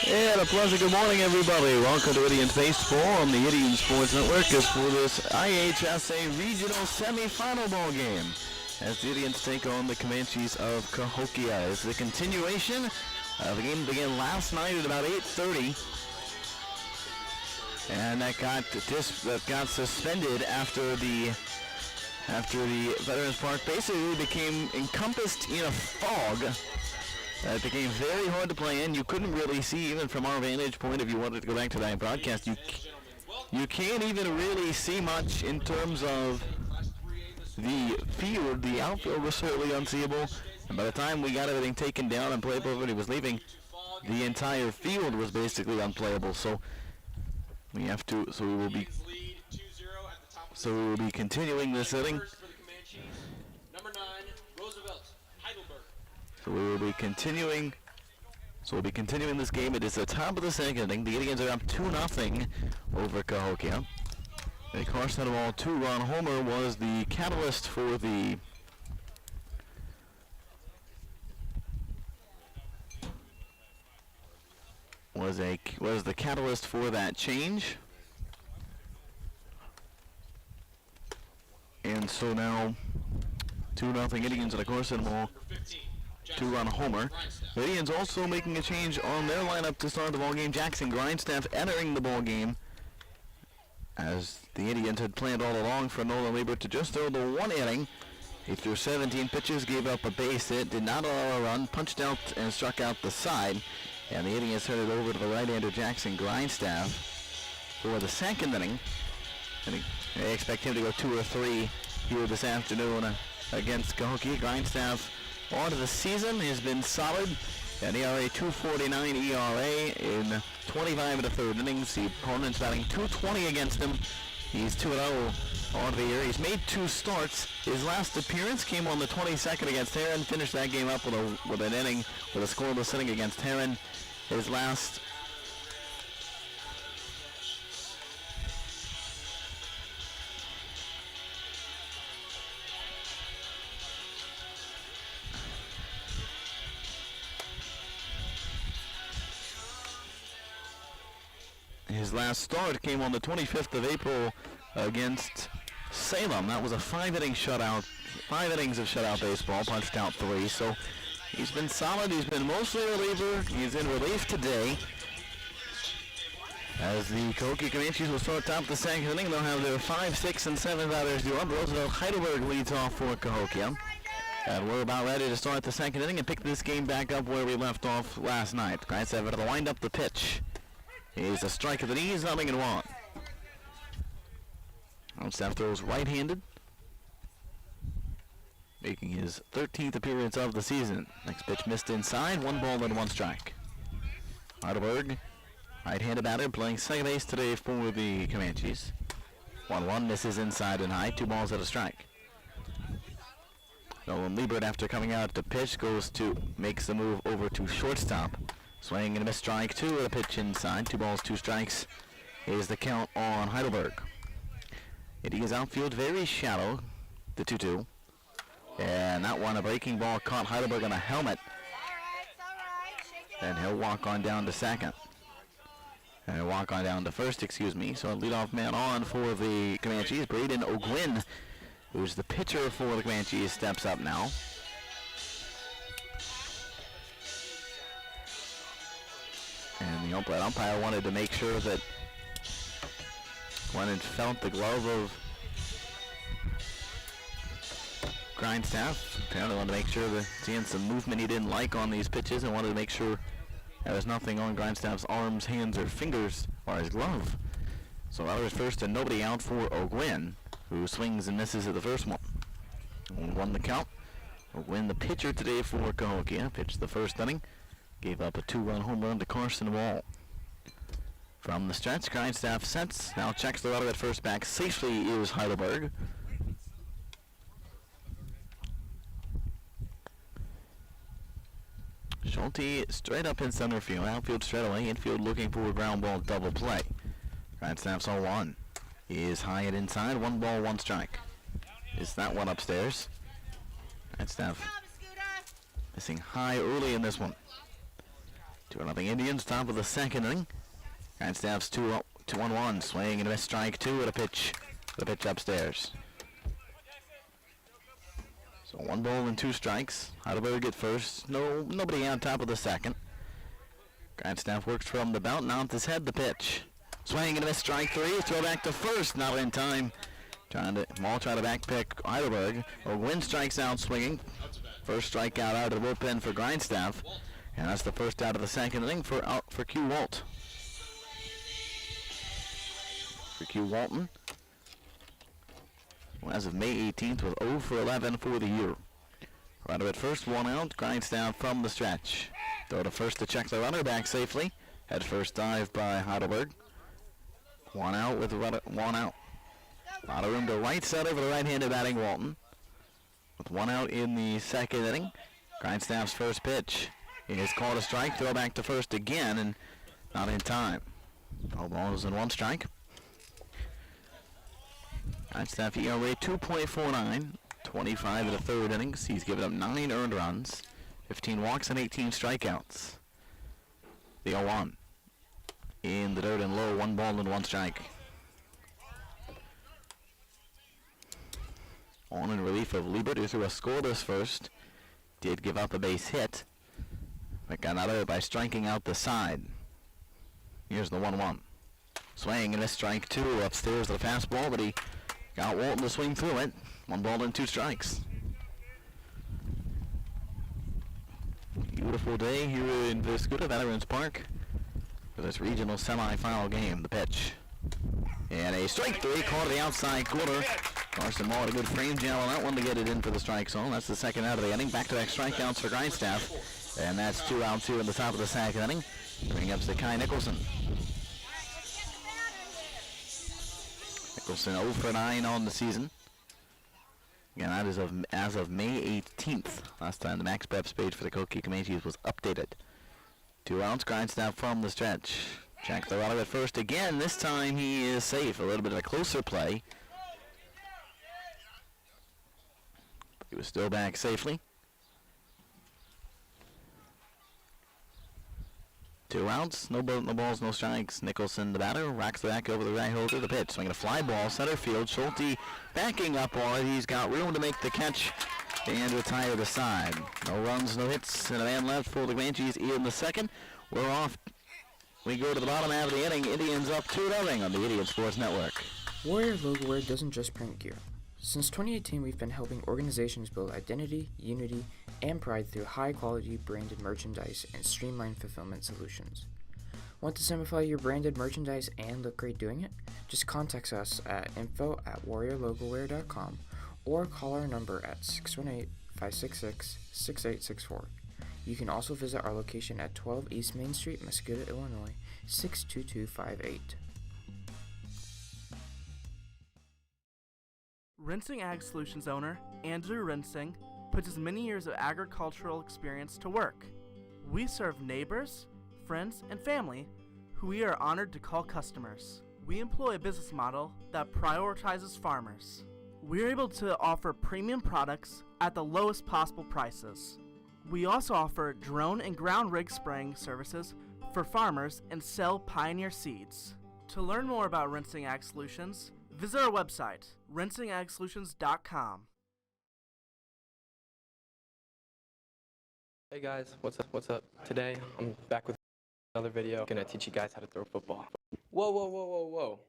And a pleasant good morning, everybody. Welcome to Indians Baseball on the Indian Sports Network as for this IHSA Regional Semifinal ball game. As the Indians take on the Comanches of Cahokia. It's the continuation of the game that began last night at about 8:30. And that got suspended after the Veterans Park basically became encompassed in a fog. It became very hard to play in. You couldn't really see, even from our vantage point, if you wanted to go back to that broadcast, you can't even really see much in terms of the field. The outfield was certainly unseeable, and by the time we got everything taken down and playable, everybody was leaving, the entire field was basically unplayable. So we will be continuing this inning. So we'll be continuing this game. It is the top of the second inning. The Indians are up 2-0 over Cahokia. A Carson Wall 2-run homer was the catalyst for the catalyst for that change. And so now 2-0 Indians at a Carson Wall 2-run homer. The Indians also making a change on their lineup to start the ball game. Jackson Grindstaff entering the ball game, as the Indians had planned all along for Nolan Lieber to just throw the one inning. He threw 17 pitches, gave up a base hit, did not allow a run, punched out and struck out the side, and the Indians headed over to the right-hander Jackson Grindstaff for the second inning. And they expect him to go 2 or 3 here this afternoon against Cahokia. Grindstaff on to the season has been solid. An ERA 2.49 ERA in 25 of the third innings. The opponent's batting 220 against him. He's 2-0 on the year. He's made 2 starts. His last appearance came on the 22nd against Heron. Finished that game up with an inning, with a scoreless inning against Heron. His last start came on the 25th of April against Salem. That was a 5-inning shutout, 5 innings of shutout baseball, punched out 3. So he's been solid. He's been mostly a reliever. He's in relief today. As the Cahokia Comanches will start top of the second inning, they'll have their 5, 6, and 7 batters due up. Roosevelt Heidelberg leads off for Cahokia. And we're about ready to start the second inning and pick this game back up where we left off last night. Grindstaff to wind up the pitch. He's a strike at the knees, 0-1. Grindstaff throws right-handed, making his 13th appearance of the season. Next pitch missed inside, 1 ball and 1 strike. Heidelberg, right-handed batter, playing second base today for the Comanches. 1-1, misses inside and high, 2 balls and a strike. Nolan Liebert, after coming out to pitch, makes the move over to shortstop. Swing and a miss, strike 2 with a pitch inside. 2 balls, 2 strikes is the count on Heidelberg. Indians outfield very shallow, the 2-2. And that one, a breaking ball, caught Heidelberg on a helmet. And he'll walk on down to second. And walk on down to first, excuse me. So a leadoff man on for the Comanches. Braden O'Gwynn, who's the pitcher for the Comanches, steps up now. And the umpire wanted to make sure that Glennon felt the glove of Grindstaff. Apparently wanted to make sure that seeing some movement he didn't like on these pitches, and wanted to make sure there was nothing on Grindstaff's arms, hands, or fingers, or his glove. So that was first and nobody out for O'Gwynn, who swings and misses at the first one. 1 the count. O'Gwynn, the pitcher today for Cahokia, pitched the first inning. Gave up a 2-run home run to Carson Wall. From the stretch, Grindstaff sets. Now checks the runner at first, back safely is Heidelberg. Schulte straight up in center field. Outfield straight away. Infield looking for a ground ball double play. Grindstaff's 0-1. He is high and inside. 1 ball, 1 strike. Is that one upstairs? Grindstaff missing high early in this one. 2-0 Indians, top of the second inning. Grindstaff's 2-1-1, swing and a miss, strike two at a pitch. The pitch upstairs. So 1 ball and 2 strikes. Heidelberg at first. Nobody out, top of the second. Grindstaff works from the belt, now with his head, the pitch. Swing and a miss, strike three. Throw back to first, not in time. Try to back pick Heidelberg. Wynn strikes out swinging. First strikeout out of the bullpen for Grindstaff. And that's the first out of the second inning for Q Walt. For Q Walton. Well, as of May 18th, with 0 for 11 for the year. Runner at first, 1 out. Grindstaff from the stretch. Throw to first to check the runner, back safely. Head first dive by Heidelberg. 1 out with the runner, 1 out. A lot of room to right center for the right-handed batting Walton. With 1 out in the second inning. Grindstaff's first pitch. He is called a strike, throw back to first again, and not in time. All balls and 1 strike. Grindstaff ERA 2.49, 25 in the third innings. He's given up 9 earned runs, 15 walks, and 18 strikeouts. The 0-1 in the dirt and low, 1 ball and 1 strike. On in relief of Liebert, who threw a scoreless first. Did give up a base hit, but got out of it by striking out the side. Here's the 1-1. Swing and a strike two upstairs to the fastball, but he got Walton to swing through it. 1 ball and 2 strikes. Beautiful day here in Mascoutah Veterans Park for this regional semifinal game. The pitch. And a strike three, caught to the outside corner. Carson Moore had a good frame jam on that one to get it in for the strike zone. That's the second out of the inning. Back-to-back strikeouts for Grindstaff. And that's 2 out, 2 in the top of the second inning. Bringing up Zakai Nicholson. Nicholson 0 for 9 on the season. Again, that is as of May 18th. Last time the max BEPS page for the Cahokia Comanches was updated. 2 outs, Grindstaff from the stretch. Jack the runner at first again. This time he is safe. A little bit of a closer play. But he was still back safely. 2 outs, no balls, no strikes. Nicholson, the batter, racks the back over the right holder. The pitch, swinging a fly ball, center field. Schulte backing up on it. He's got room to make the catch and retire the side. No runs, no hits, and a man left for the Comanches in the second. We're off. We go to the bottom half of the inning. Indians up 2-0 on the Idiot Sports Network. Warrior Logo Wear doesn't just print gear. Since 2018, we've been helping organizations build identity, unity, and pride through high-quality branded merchandise and streamlined fulfillment solutions. Want to simplify your branded merchandise and look great doing it? Just contact us at info@warriorlogowear.com or call our number at 618-566-6864. You can also visit our location at 12 East Main Street, Mascoutah, Illinois, 62258. Rinsing Ag Solutions owner Andrew Rinsing puts his many years of agricultural experience to work. We serve neighbors, friends, and family who we are honored to call customers. We employ a business model that prioritizes farmers. We are able to offer premium products at the lowest possible prices. We also offer drone and ground rig spraying services for farmers and sell Pioneer seeds. To learn more about Rinsing Ag Solutions, visit our website, rinsingagsolutions.com. Hey guys, what's up? Today, I'm back with another video. I'm gonna teach you guys how to throw football. Whoa.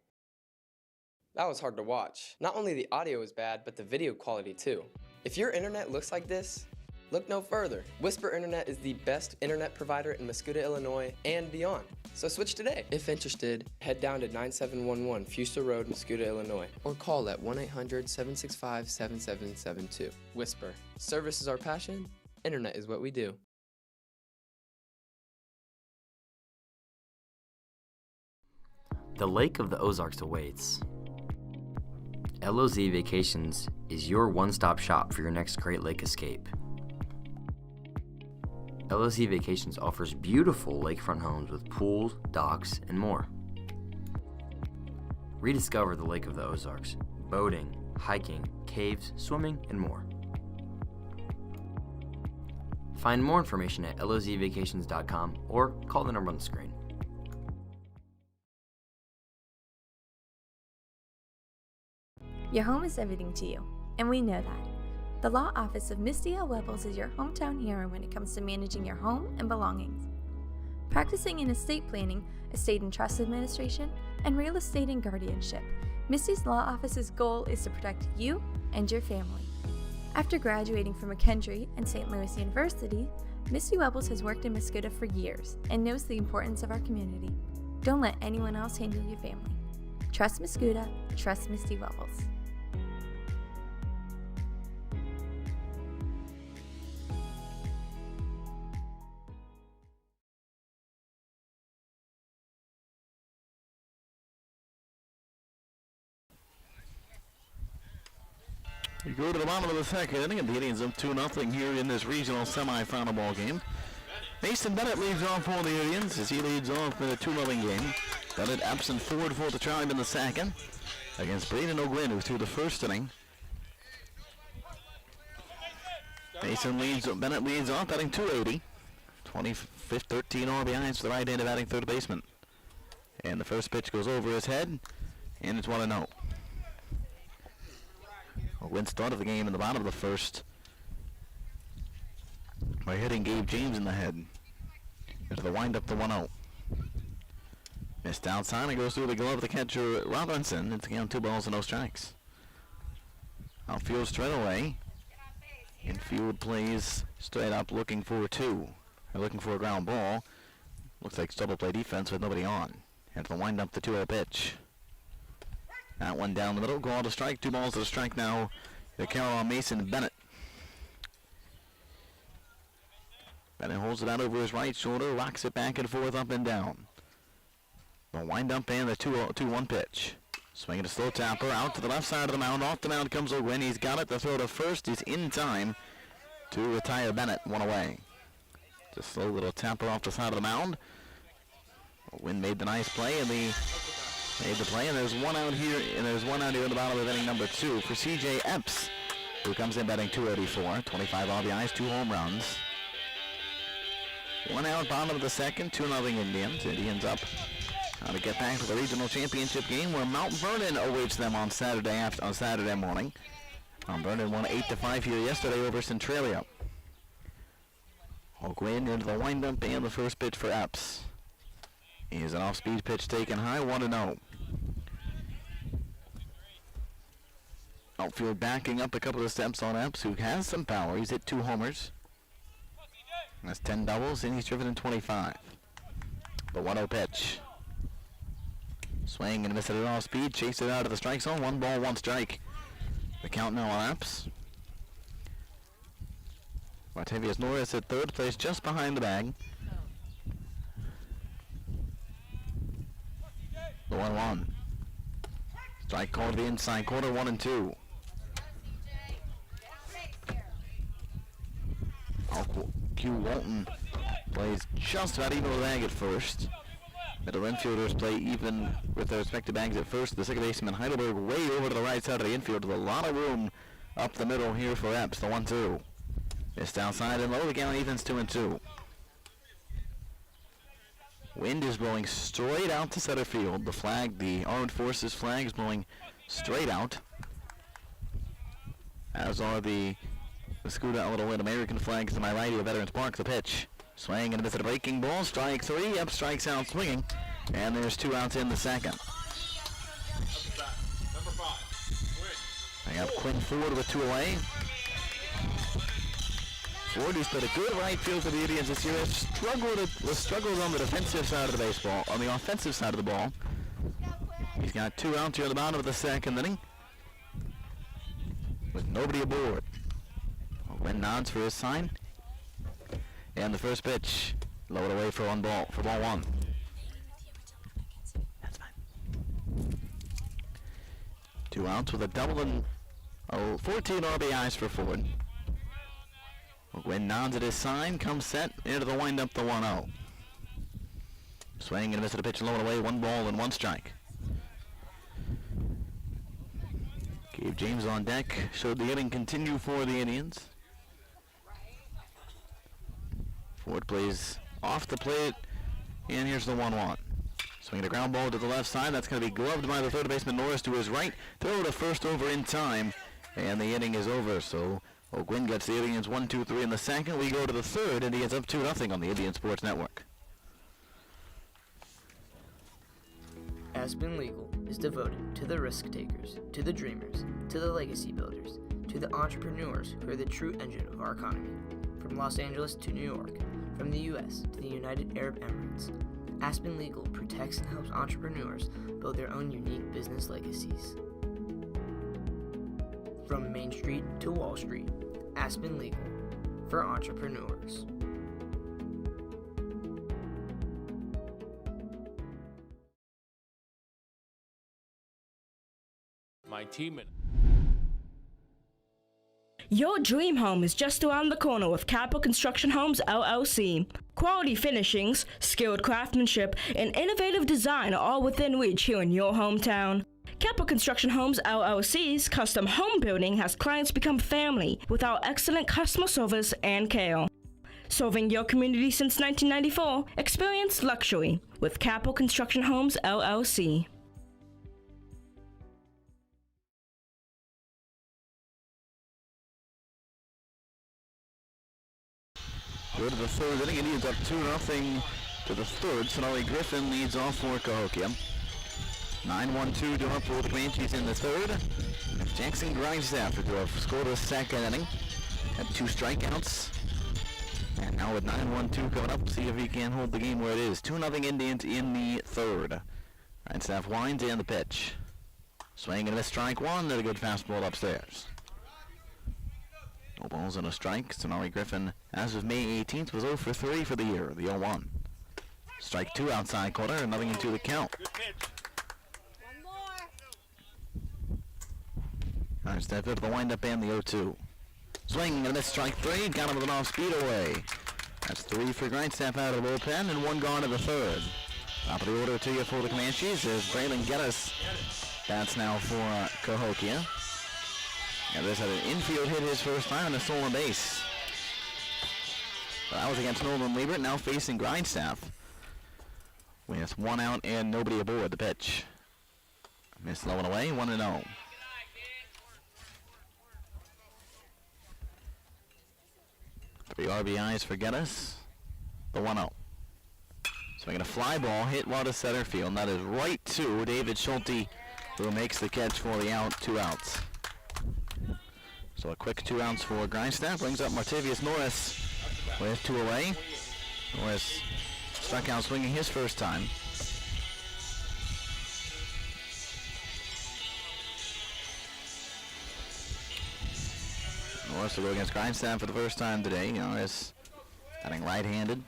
That was hard to watch. Not only the audio is bad, but the video quality too. If your internet looks like this, look no further. Whisper Internet is the best internet provider in Mascoutah, Illinois, and beyond. So switch today. If interested, head down to 9711 Fuster Road, Mascoutah, Illinois, or call at 1-800-765-7772. Whisper. Service is our passion. Internet is what we do. The Lake of the Ozarks awaits. LOZ Vacations is your one-stop shop for your next Great Lake escape. LOZ Vacations offers beautiful lakefront homes with pools, docks, and more. Rediscover the Lake of the Ozarks, boating, hiking, caves, swimming, and more. Find more information at lozvacations.com or call the number on the screen. Your home is everything to you, and we know that. The Law Office of Misty L. Webbles is your hometown hero when it comes to managing your home and belongings. Practicing in estate planning, estate and trust administration, and real estate and guardianship, Misty's Law Office's goal is to protect you and your family. After graduating from McKendree and St. Louis University, Misty Webbles has worked in Mascoutah for years and knows the importance of our community. Don't let anyone else handle your family. Trust Mascoutah, trust Misty Webbles. We go to the bottom of the second inning, and the Indians up 2-0 here in this regional semifinal ball game. Mason Bennett leads off for the Indians as he leads off in a 2-0 game. Bennett absent forward for the Tribe in the second against Braden O'Gwen, who threw the first inning. Bennett leads off, batting .280. 13 RBIs for the right-handed batting third baseman. And the first pitch goes over his head, and it's 1-0. O'Gwen started the game in the bottom of the first by hitting Gabe James in the head. Into the windup, the 1-0. Missed outside and goes through the glove of the catcher Robinson. It's again 2 balls and no strikes. Outfield straight away. Infield plays straight up looking for a ground ball. Looks like double play defense with nobody on. Into the windup, the 2-0 pitch. That one down the middle, called a strike. 2 balls to the strike now. The count on Mason Bennett. Bennett holds it out over his right shoulder, rocks it back and forth, up and down. The wind-up and the 2-1 pitch. Swinging a slow tapper out to the left side of the mound. Off the mound comes O'Gwen. He's got it. The throw to first. He's in time to retire Bennett. 1 away. Just a slow little tapper off the side of the mound. O'Gwen made the nice play and and there's one out here in the bottom of inning number 2 for C.J. Epps, who comes in batting .284, 25 RBIs, 2 home runs. 1 out, bottom of the second, 2-0 Indians. Indians up to get back to the regional championship game where Mount Vernon awaits them on Saturday morning. Mount Vernon won 8-5 here yesterday over Centralia. O'Gwen into the windup and the first pitch for Epps. Here's an off-speed pitch taken high, 1-0. Outfield backing up a couple of steps on Epps, who has some power. He's hit 2 homers. That's 10 doubles, and he's driven in 25. The 1-0 pitch. Swing and miss it at off speed. Chase it out of the strike zone. 1 ball, 1 strike. The count now on Epps. Martavius Norris at third, place just behind the bag. The 1-1. Strike called to the inside corner, 1-2. Q Walton plays just about even with the bag at first. Middle infielders play even with their respective bags at first. The second baseman Heidelberg way over to the right side of the infield with a lot of room up the middle here for Epps. The 1-2. Missed outside and low. The count evens 2-2. Wind is blowing straight out to center field. The Armed Forces flag is blowing straight out. As are the Mascoutah Little Wind American flags to my right of Veterans Park. The pitch. Swing and a miss at a breaking ball. Strike 3. Epps strikes out swinging. And there's 2 outs in the second. They got Quinn Ford with 2 away. Ford, who's played a good right field for the Indians this year, has struggled on the defensive side of the baseball. On the offensive side of the ball, he's got 2 outs here at the bottom of the second inning with nobody aboard. Wynn nods for his sign, and the first pitch lowered away for ball 1. That's fine. 2 outs with a double and 14 RBIs for Ford. Wynn nods at his sign, comes set, into the windup, the 1-0. Swing and a miss at a pitch lowered away, 1 ball and 1 strike. Gabe James on deck, showed the inning continue for the Indians. Ford plays off the plate, and here's the 1-1. Swinging a ground ball to the left side. That's going to be gloved by the third baseman Norris to his right. Throw to first over in time, and the inning is over. So O'Gwynn gets the Indians 1-2-3 in the second. We go to the third. Indians up 2-0 on the Indian Sports Network. Aspen Legal is devoted to the risk takers, to the dreamers, to the legacy builders, to the entrepreneurs who are the true engine of our economy. From Los Angeles to New York, from the U.S. to the United Arab Emirates, Aspen Legal protects and helps entrepreneurs build their own unique business legacies. From Main Street to Wall Street, Aspen Legal, for entrepreneurs. My team and Your dream home is just around the corner with Capital Construction Homes LLC. Quality finishings, skilled craftsmanship, and innovative design are all within reach here in your hometown. Capital Construction Homes LLC's custom home building has clients become family with our excellent customer service and care. Serving your community since 1994, experience luxury with Capital Construction Homes LLC. Go to the third inning. Indians up 2-0 to the third. Sonali Griffin leads off for Cahokia. 9-1-2 to up for the Comanches in the third. Jackson Grindstaff to score the second inning. Had 2 strikeouts. And now with 9-1-2 coming up, see if he can hold the game where it is. 2-0 Indians in the third. Grindstaff winds and the pitch. Swing and a strike one. There's a good fastball upstairs. No balls and a strike. Sonali Griffin, as of May 18th, was 0 for 3 for the year, the 0-1. Strike 2 outside corner, and nothing into the count. All right, step up to the windup and the 0-2. Swing and a miss, strike 3. Got him with an off-speed away. That's 3 for Grindstaff out of the bullpen, and 1 gone to the third. Top of the order to you for the Comanches is Braylon Geddes. That's now for Cahokia. Geddes had an infield hit his first time and a stolen base. But that was against Nolan Liebert, now facing Grindstaff. With 1 out and nobody aboard the pitch. Missed low and away, 1-0. Three RBIs for Geddes. The 1-0. Swinging a fly ball, hit well to center field. And that is right to David Schulte, who makes the catch for the out, 2 outs. So a quick 2 outs for Grindstaff brings up Martavius Norris with 2 away. Norris struck out swinging his first time. Norris will go against Grindstaff for the first time today. Norris batting right-handed.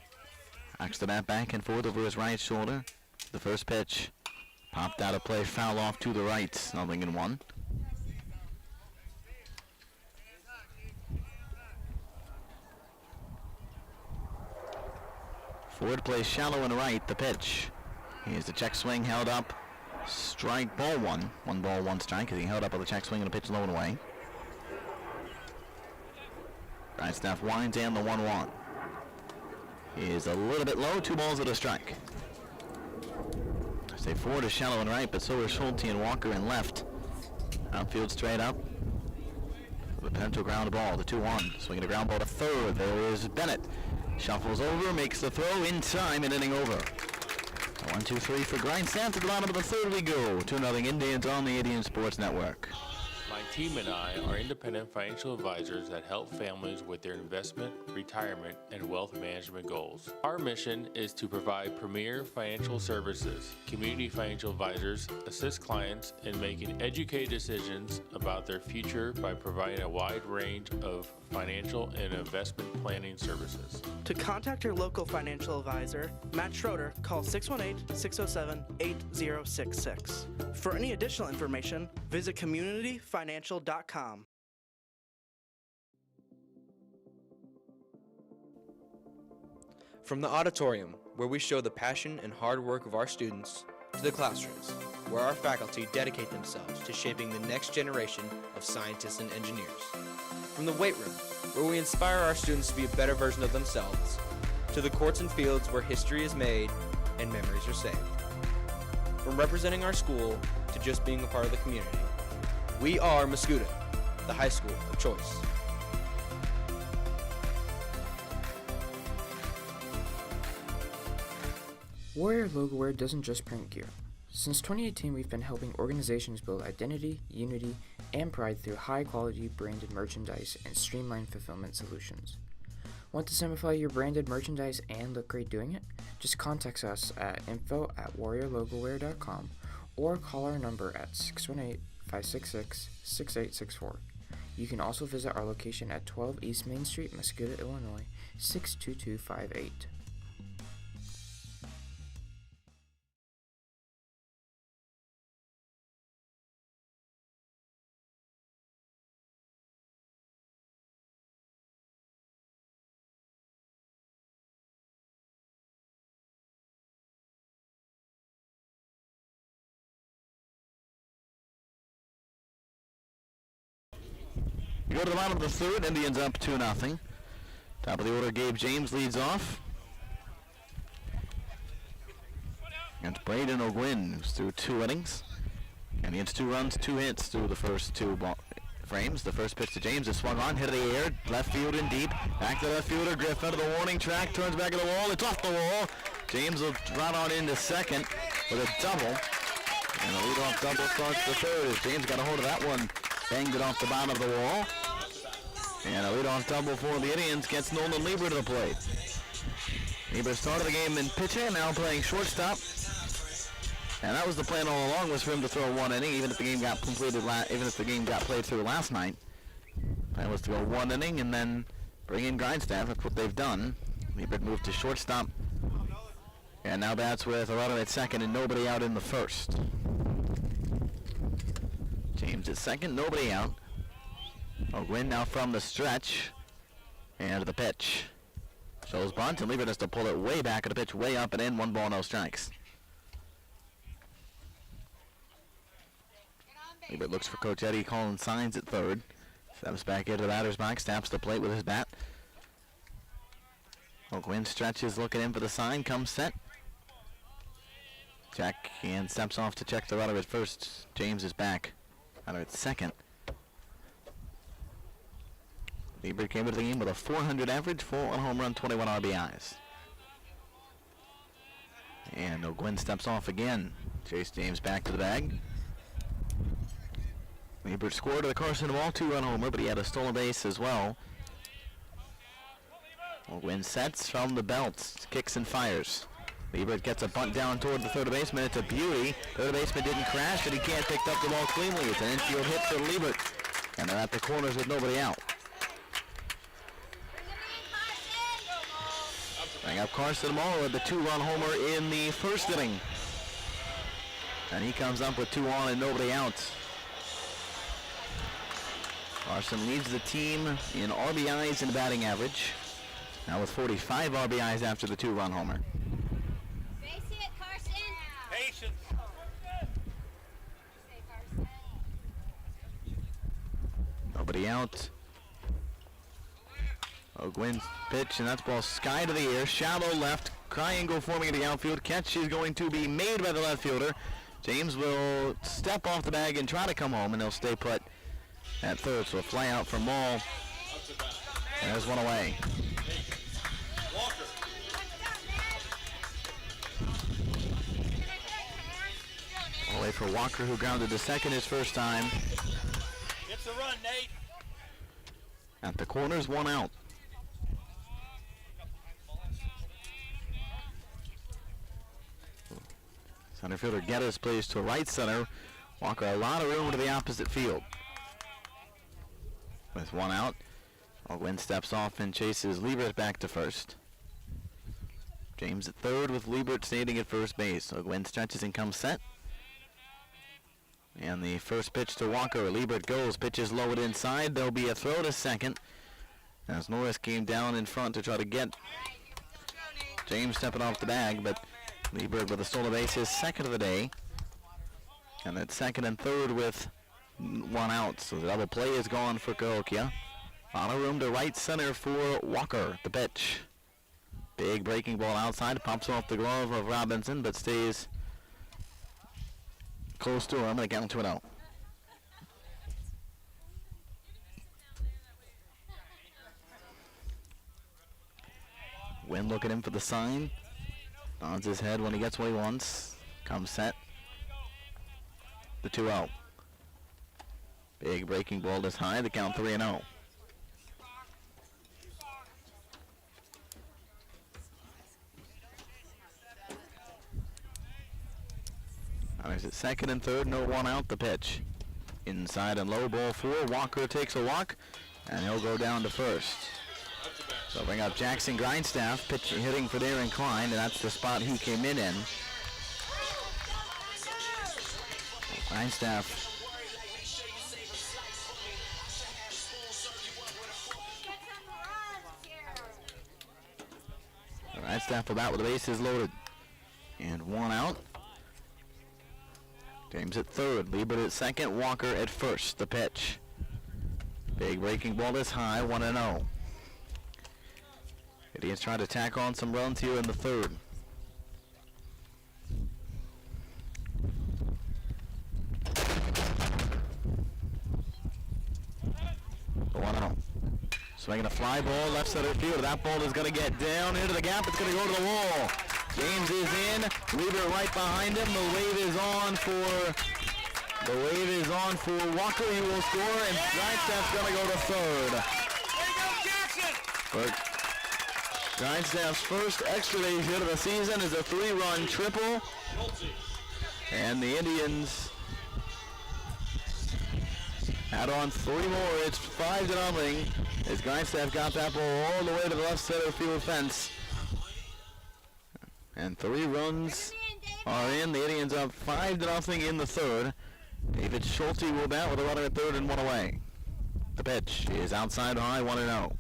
Acts the bat back and forth over his right shoulder. The first pitch popped out of play, foul off to the right. 0-1. Ford plays shallow and right, the pitch. Here's the check swing held up. Strike, ball 1. 1 ball, 1 strike as he held up on the check swing and a pitch low and away. Grindstaff winds and the 1-1. Is a little bit low, 2 balls and a strike. I say Ford is shallow and right, but so are Schulte and Walker in left. Outfield straight up. The potential ground ball, the 2-1. Swinging a ground ball to third. There is Bennett. Shuffles over, makes the throw in time, and inning over. 1-2-3 for Grindstaff. To the bottom of the third we go. 2-0 Indians on the Indian Sports Network. my team and I are independent financial advisors that help families with their investment, retirement, and wealth management goals. Our mission is to provide premier financial services. Community financial advisors assist clients in making educated decisions about their future by providing a wide range of financial and investment planning services. To contact your local financial advisor, Matt Schroeder, call 618-607-8066. For any additional information, visit communityfinancial.com. From the auditorium, where we show the passion and hard work of our students, to the classrooms, where our faculty dedicate themselves to shaping the next generation of scientists and engineers. From the weight room, where we inspire our students to be a better version of themselves, to the courts and fields where history is made and memories are saved. From representing our school to just being a part of the community, we are Mascoutah, the high school of choice. Warrior logo wear doesn't just print gear. Since 2018, we've been helping organizations build identity, unity, and pride through high-quality branded merchandise and streamlined fulfillment solutions. Want to simplify your branded merchandise and look great doing it? Just contact us at info@warriorlogowear.com or call our number at 618-566-6864. You can also visit our location at 12 East Main Street, Mascoutah, Illinois, 62258. You go to the bottom of the third, Indians up 2-0. Top of the order, Gabe James leads off. And Braden O'Gwyn, who's through 2 innings. Indians 2 runs, 2 hits through the first 2 frames. The first pitch to James is swung on, hit of the air, left field in deep. Back to left fielder, Griff under the warning track, turns back at the wall, it's off the wall. James will run on into second with a double. And a leadoff double starts the third as James got a hold of that one. Banged it off the bottom of the wall. And a leadoff double for the Indians gets Nolan Lieber to the plate. Lieber started the game in pitching, now playing shortstop. And that was the plan all along, was for him to throw 1 inning, even if the game got played through last night. Plan was to go 1 inning and then bring in Grindstaff. That's what they've done. Lieber moved to shortstop. And now bats with a runner at second and nobody out in the first. James at second, nobody out. O'Gwyn now from the stretch. And the pitch. Shows bunt, and Lieber has to pull it way back at the pitch, way up and in. 1 ball, no strikes. Lieber looks for Coach Eddie, calling signs at third. Steps back into the batter's box, taps the plate with his bat. O'Gwyn stretches, looking in for the sign, comes set. Check, and steps off to check the runner at first. James is back. Runner at second. Lieber came into the game with a .400 average, 4 home run, 21 RBIs. And O'Gwyn steps off again. Chase James back to the bag. Lieber scored to the Carson Wall 2-run homer, but he had a stolen base as well. O'Gwyn sets from the belt, kicks and fires. Lieber gets a bunt down toward the third baseman. It's a beauty. Third baseman didn't crash, but he can't pick up the ball cleanly. It's an infield hit for Lieber. And they're at the corners with nobody out. Bring up Carson Morrow with the 2-run homer in the first inning. And he comes up with 2 on and nobody out. Carson leads the team in RBIs and batting average. Now with 45 RBIs after the 2-run homer. Nobody out. O'Gwyn's pitch, and that's ball sky to the air. Shallow left. Triangle forming in the outfield. Catch is going to be made by the left fielder. James will step off the bag and try to come home, and he'll stay put at third. So a fly out from Mall. And there's one away. Away for Walker, who grounded to second his first time. It's a run, Nate. At the corners, 1 out. Center fielder Geddes plays to right center. Walker a lot of room to the opposite field. With 1 out, O'Gwyn steps off and chases Liebert back to first. James at third with Liebert standing at first base. O'Gwyn stretches and comes set. And the first pitch to Walker. Liebert goes, pitches lowered inside. There'll be a throw to second as Norris came down in front to try to get James stepping off the bag, but Liebert with a stolen base, his second of the day. And that's second and third with 1 out. So the double play is gone for Cahokia. A lot of room to right center for Walker. The pitch. Big breaking ball outside, pops off the glove of Robinson, but stays close to him, and they count 2-0. Wynn looking in for the sign. Nods his head when he gets what he wants. Comes set. The 2-0. Big breaking ball this high. The count 3-0. Runners at second and third. No one out. The pitch. Inside and low, ball 4. Walker takes a walk, and he'll go down to first. So bring up Jackson Grindstaff, hitting for Darren Klein, and that's the spot he came in. Grindstaff about with the bases loaded. And one out. James at third, Liebert at second, Walker at first. The pitch. Big breaking ball is high, 1-0. Indians trying to tack on some runs here in the third. The 1-0. Swinging a fly ball, left center field. That ball is going to get down into the gap. It's going to go to the wall. James is in. Liebert right behind him. The wave is on for Walker. He will score, and Grindstaff's going to go to third. There you go, Jackson! Grindstaff's first extra base hit of the season is a 3-run triple. And the Indians add on 3 more. It's 5-0 as Grindstaff got that ball all the way to the left center field fence. And 3 runs are in. The Indians up 5-0 in the third. David Schulte will bat with a runner at third and 1 away. The pitch is outside high, 1-0.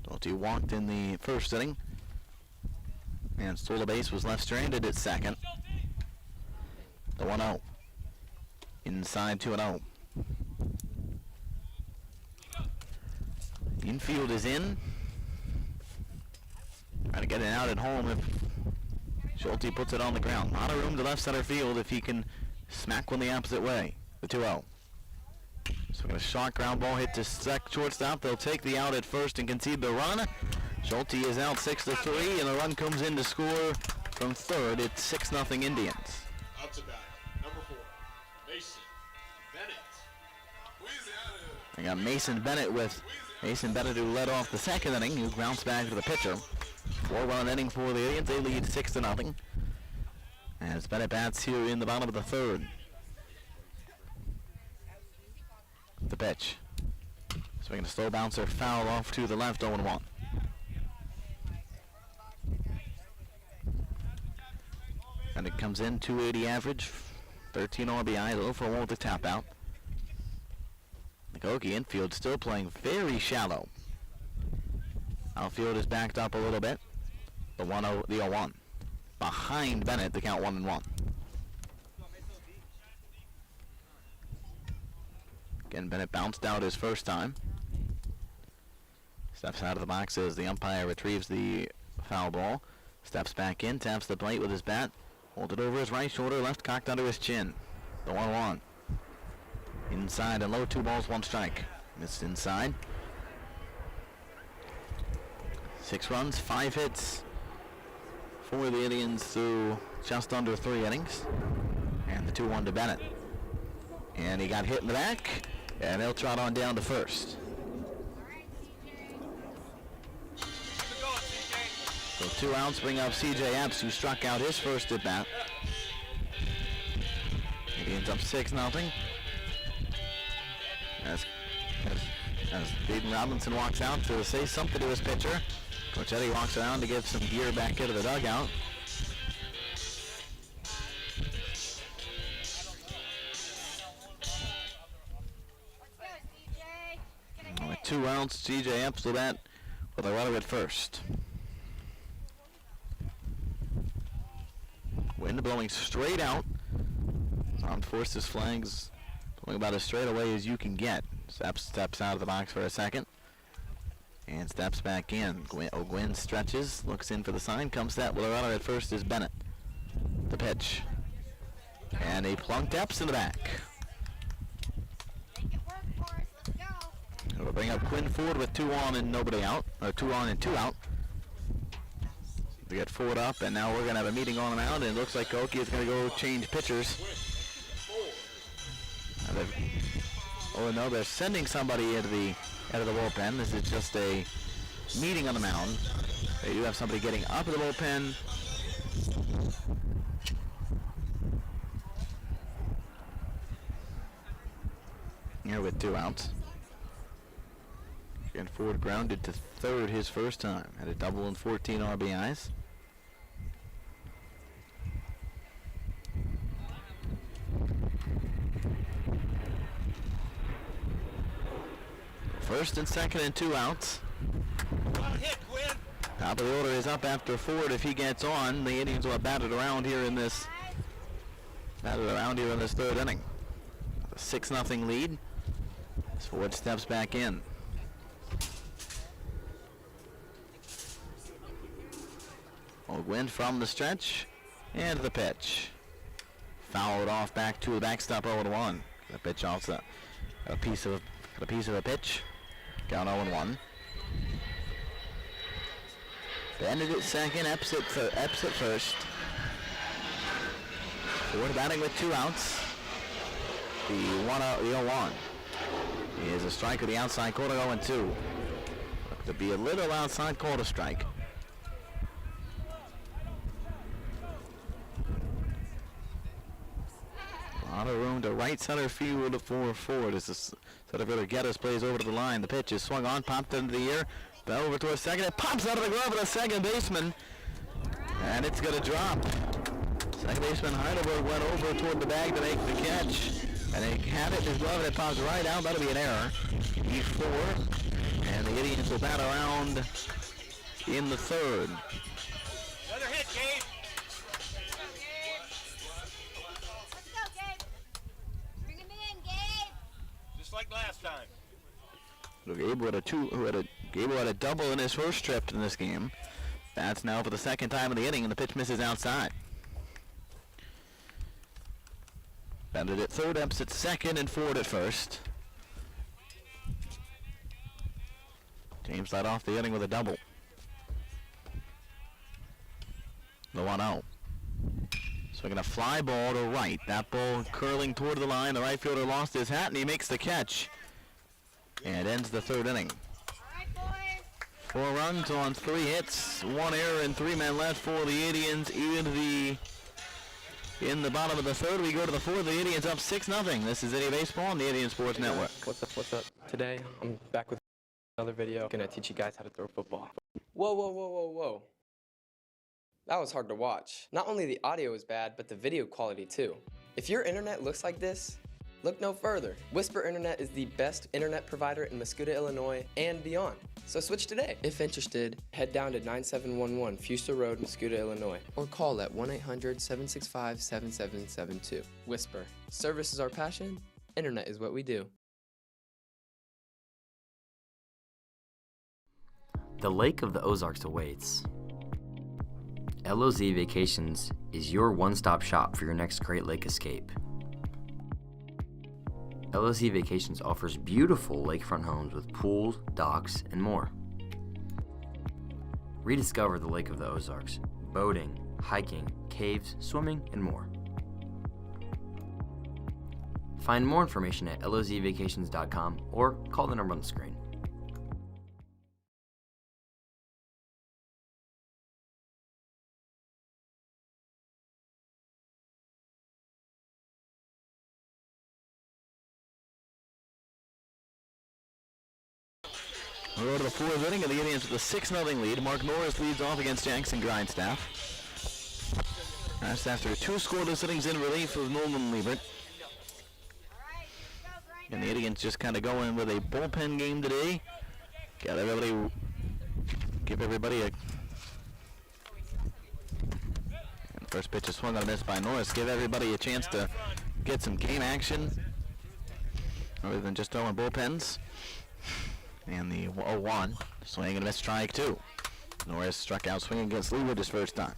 Schulte walked in the first inning and stole the base, was left stranded at second. The 1-0. Inside 2-0. Infield is in. Trying to get it out at home if Schulte puts it on the ground. Not a room to left center field if he can smack one the opposite way. The 2-0. So we're going to short ground ball hit to shortstop. They'll take the out at first and concede the run. Schulte is out 6-3, and the run comes in to score from third. It's 6-0 Indians. Out to bat, number 4, Mason Bennett. I got Mason Bennett who led off the second inning, who bounced back to the pitcher. 4-run inning for the Indians. They lead 6-0. As Bennett bats here in the bottom of the third. The pitch. Swinging a slow bouncer, foul off to the left, 0-1. And it comes in, 280 average, 13 RBI, 0-for-1 with the tap out. The Cahokia infield still playing very shallow. Outfield is backed up a little bit. The 0-1. Behind Bennett, the count 1-1. Again, Bennett bounced out his first time. Steps out of the box as the umpire retrieves the foul ball. Steps back in, taps the plate with his bat. Holds it over his right shoulder, left cocked under his chin. The 1-1. Inside and low, 2 balls, 1 strike. Missed inside. 6 runs, 5 hits for the Indians through just under 3 innings. And the 2-1 to Bennett. And he got hit in the back, and they'll trot on down to first. So 2 outs bring up C.J. Epps, who struck out his first at bat. Indians up 6-0. As Dayton Robinson walks out to say something to his pitcher. Coach Eddie walks around to get some gear back into the dugout. With 2 outs, C.J. Epps will bat with a runner at first. Wind blowing straight out. Armed Forces flags Going about as straight away as you can get. Steps out of the box for a second. And steps back in. Gwynn stretches, looks in for the sign, comes set with a runner at first is Bennett. The pitch. And he plunked Epps in the back. It'll bring up Quinn Ford with 2 on and nobody out, or 2 on and 2 out. We get Ford up, and now we're going to have a meeting on the mound, and it looks like Cahokia is going to go change pitchers. Oh no, they're sending somebody into the bullpen. This is just a meeting on the mound. They do have somebody getting up to the bullpen. Here with 2 outs. And Ford grounded to third his first time. Had a double and 14 RBIs. First and second and 2 outs. Top of the order is up after Ford. If he gets on, the Indians will have batted around here in this third inning. A 6-0 lead. As Ford steps back in. Gwynn from the stretch and the pitch. Fouled off back to the backstop 0-1. The pitch also a piece of a pitch. Count 0-1. Bennett at second, Epps at first. Ford batting with 2 outs. The 0-1 is a strike of the outside corner, 0-2. Look to be a little outside corner strike. A lot of room to right center field for Ford as the center fielder Geddes plays over to the line. The pitch is swung on, popped into the air, fell over to a second. It pops out of the glove of the second baseman, and it's going to drop. Second baseman Heidelberg went over toward the bag to make the catch, and he had it in his glove, and it pops right out. That'll be an error. E4, and the Indians will bat around in the third. Another hit, Gabe. Like last time. Gable had a double in his first trip in this game. That's now for the second time in the inning, and the pitch misses outside. Bennett at third, Epps at second, and Ford at first. James led off the inning with a double. The 1-0. Swinging a fly ball to right. That ball curling toward the line. The right fielder lost his hat, and he makes the catch. And ends the third inning. 4 runs on 3 hits, 1 error, and 3 men left for the Indians. In the bottom of the third, we go to the fourth. The Indians up 6-0. This is Indian Baseball on the Indian Sports Network. What's up? Today, I'm back with another video. I'm gonna teach you guys how to throw football. Whoa. That was hard to watch. Not only the audio is bad, but the video quality too. If your internet looks like this, look no further. Whisper Internet is the best internet provider in Mascoutah, Illinois, and beyond. So switch today. If interested, head down to 9711 Fuster Road, Mascoutah, Illinois, or call at 1-800-765-7772. Whisper. Service is our passion. Internet is what we do. The Lake of the Ozarks awaits. LOZ Vacations is your one-stop shop for your next Great Lake escape. LOZ Vacations offers beautiful lakefront homes with pools, docks, and more. Rediscover the Lake of the Ozarks, boating, hiking, caves, swimming, and more. Find more information at lozvacations.com or call the number on the screen. We'll go to the fourth inning, and the Indians with a 6-0 lead. Mark Norris leads off against Jackson Grindstaff. That's after 2 scoreless innings in relief of Norman Liebert. And the Indians just kind of going with a bullpen game today. Give everybody a... And first pitch is swung on a miss by Norris. Give everybody a chance to get some game action. rather than just throwing bullpens. And the 0-1, swing and a miss, strike 2. Norris struck out swinging against Leeward his first time.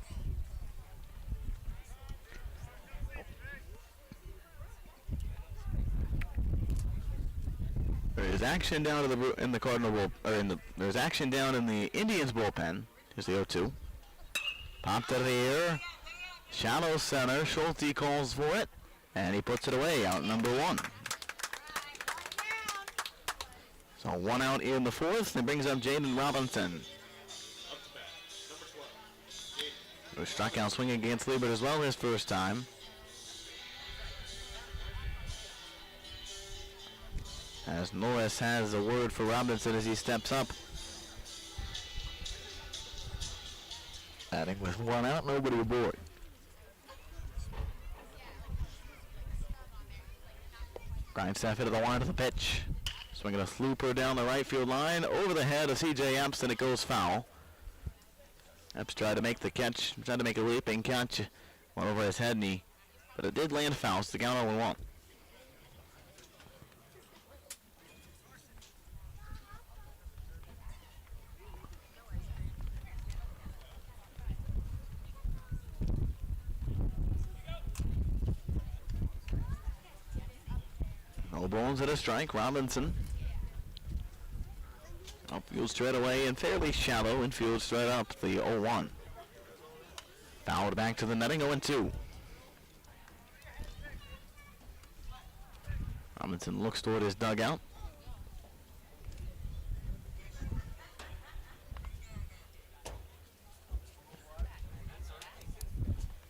There's action down in the Cardinal there's action down in the Indians bullpen. Here's the 0-2. Popped out of the air. Shallow center. Schulte calls for it, and he puts it away, out number 1. So 1 out in the 4th, and brings up Jaden Robinson. Who struck out swinging against Liebert as well his first time. As Norris has a word for Robinson as he steps up. Batting with 1 out, nobody aboard. Grindstaff hit the line of the pitch. Swinging a slooper down the right field line, over the head of C.J. Epps, and it goes foul. Epps tried to make the catch, tried to make a leaping catch, went over his head, but it did land foul. It's the count 0-1. No balls at a strike. Robinson outfield straight away and fairly shallow. Infield straight up. The 0-1. Fouled back to the netting. 0-2. Robinson looks toward his dugout.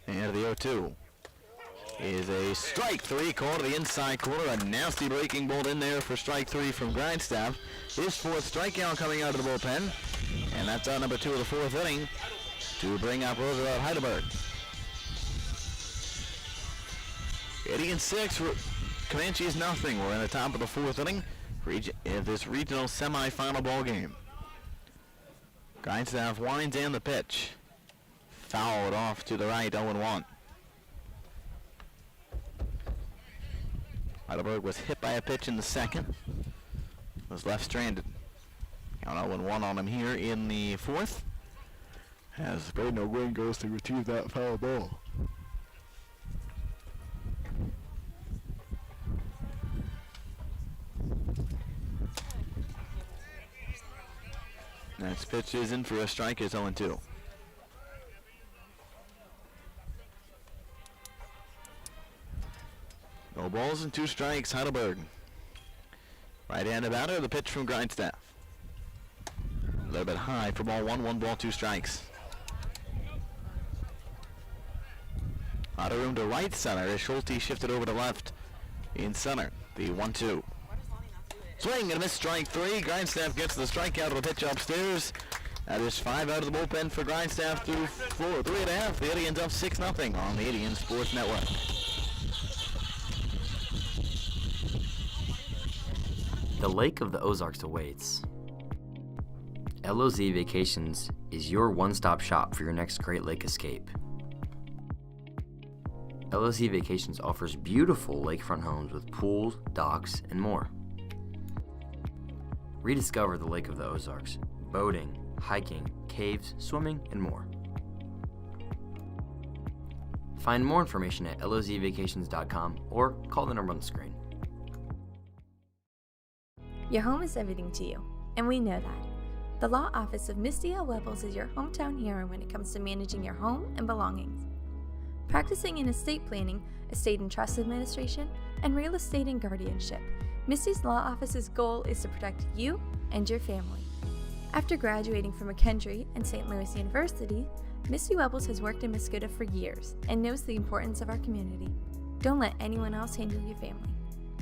And the 0-2. Is a strike 3 called to the inside corner. A nasty breaking ball in there for strike 3 from Grindstaff. His 4th strikeout coming out of the bullpen. And that's out number 2 of the 4th inning to bring up Roosevelt Heidelberg. 86, Comanches nothing. We're in the top of the 4th inning of this regional semifinal ball game. Grindstaff winds in the pitch. Fouled off to the right, 0-1. Heidelberg was hit by a pitch in the 2nd. Was left stranded. Count 0-1 on him here in the 4th. As Braden O'Gwen goes to retrieve that foul ball. Next pitch is in for a strike. It's 0-2. No balls and 2 strikes, Heidelberg. Right-handed batter, the pitch from Grindstaff. A little bit high for ball 1, 1 ball, 2 strikes. Out of room to right center as Schulte shifted over to left in center. The 1-2. Swing and a miss, strike 3. Grindstaff gets the strikeout of the pitch upstairs. That is 5 out of the bullpen for Grindstaff through 4, 3.5. The Indians up 6-0 on the Indian Sports Network. The Lake of the Ozarks awaits. LOZ Vacations is your one-stop shop for your next Great Lake escape. LOZ Vacations offers beautiful lakefront homes with pools, docks, and more. Rediscover the Lake of the Ozarks, boating, hiking, caves, swimming, and more. Find more information at lozvacations.com or call the number on the screen. Your home is everything to you, and we know that. The Law Office of Misty L. Webbles is your hometown hero when it comes to managing your home and belongings. Practicing in estate planning, estate and trust administration, and real estate and guardianship, Misty's Law Office's goal is to protect you and your family. After graduating from McKendree and St. Louis University, Misty Webbles has worked in Mascoutah for years and knows the importance of our community. Don't let anyone else handle your family.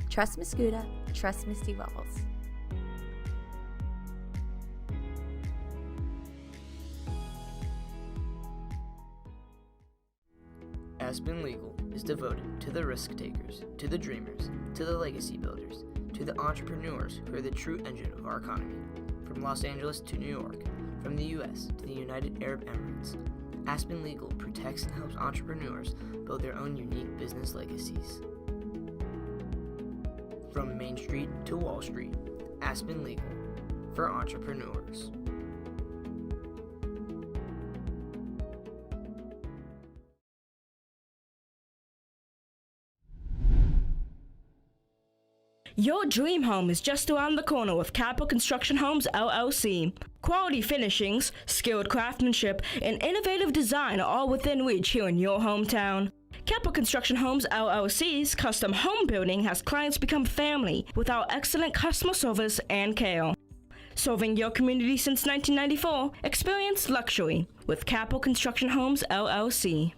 Trust Mascoutah, trust Misty Webbles. Aspen Legal is devoted to the risk takers, to the dreamers, to the legacy builders, to the entrepreneurs who are the true engine of our economy. From Los Angeles to New York, from the U.S. to the United Arab Emirates, Aspen Legal protects and helps entrepreneurs build their own unique business legacies. From Main Street to Wall Street, Aspen Legal, for entrepreneurs. Your dream home is just around the corner with Capital Construction Homes LLC. Quality finishings, skilled craftsmanship, and innovative design are all within reach here in your hometown. Capital Construction Homes LLC's custom home building has clients become family with our excellent customer service and care. Serving your community since 1994, experience luxury with Capital Construction Homes LLC.